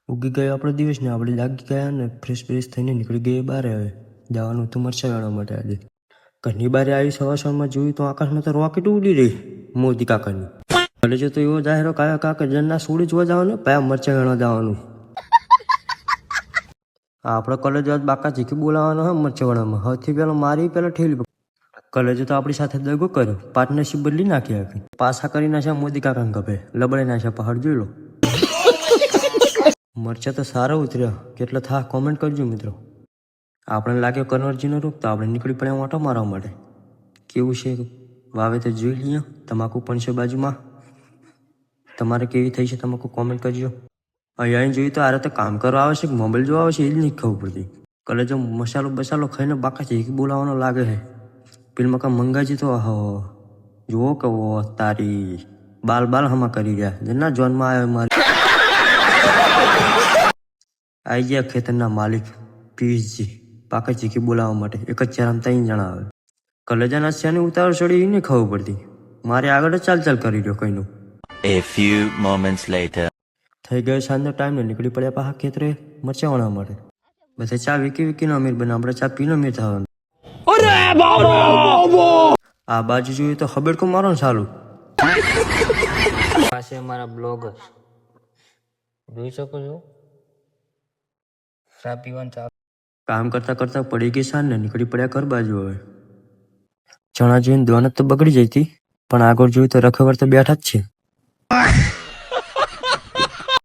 ઉગી ગયો આપણો દિવસ ને આપણે લાગી ગયા ને ફ્રેશ થઈને નીકળી ગઈએ બહાર. હવે જવાનું હતું મરચાં વેણવા માટે. આજે ઘરની બહાર આવી સવારમાં જોયું તો આકાશમાં તો રોકેટ ઉડી રહી મોદી કાકાની. ભલે જો તો એવો જાહેરો કાકા જનના સોડી જોવા જવાનું પાયા મરચાં વેણવા જવાનું. આપણે કોલેજ બાકા જીકી બોલાવવાનો હોય મરચાં વેણવામાં. સૌથી પહેલો મારી પહેલાં ઠેલી કોલેજે તો આપણી સાથે દગો કર્યો, પાર્ટનરશિપ બદલી નાખી આપી. પાછા કરી નાખ્યા મોદી કાકાને કપે, લબડે નાખ્યા પહાડ જોઈ લો. મરચા તો સારા ઉતર્યા, કેટલા થા કોમેન્ટ કરજો મિત્રો. આપણે લાગ્યો કન્વર્જીનો રૂપ તો આપણે નીકળી પડ્યા ઓટો મારવા માટે. કેવું છે વાવેતર જોઈ લઈએ. તમાકુ પણ છે બાજુમાં. તમારે કેવી થઈ છે તમાકુ કોમેન્ટ કરજો. અહીંયા જોયું તો આરે તો કામ કરવા આવે છે કે મોબાઈલ જોવા આવે છે એ જ નહીં ખબર પડતી. કલેજો મસાલો બસાલો ખાઈને બાકા છે એ બોલાવાનો લાગે છે. પેલમાં કાં મંગાજી તો જુઓ કે તારી બાલ હમા કરી રહ્યા જેના જોનમાં આવ્યો મારી. આવી ગયા ખેતરના માલિક પિયુષજી પાકા ચીકી બોલાવવા માટે. એક જ ચારામ 3 જણા આવે. કલેજાના સ્યાની ઉતાવળ ચડી નહીં ખબર પડતી. મારે આગળ જ ચાલ કરી રહ્યો કઈનું. A few moments later. થઈ ગયો સાંજનો ટાઈમ ને નીકળી પડ્યા પાછા ખેતરે મરચાં વણવા માટે. બધા ચા વિકીનો અમીર બને, આપણે ચા પીનો અમીર થવાનું. આ બાજુ જોઈએ તો હબેડકો મારો ને ચાલુ. પાસે અમારા બ્લોગર જોઈ શકો છો. ચા પીવાનું ચાલુ. કામ કરતા પડી ગઈ સાંજ ને નીકળી પડ્યા ઘર બાજુ. હવે ચણા જોઈને દોનત તો બગડી જતી, પણ આગળ જોયું તો રખેવર તો બેઠા જ છે.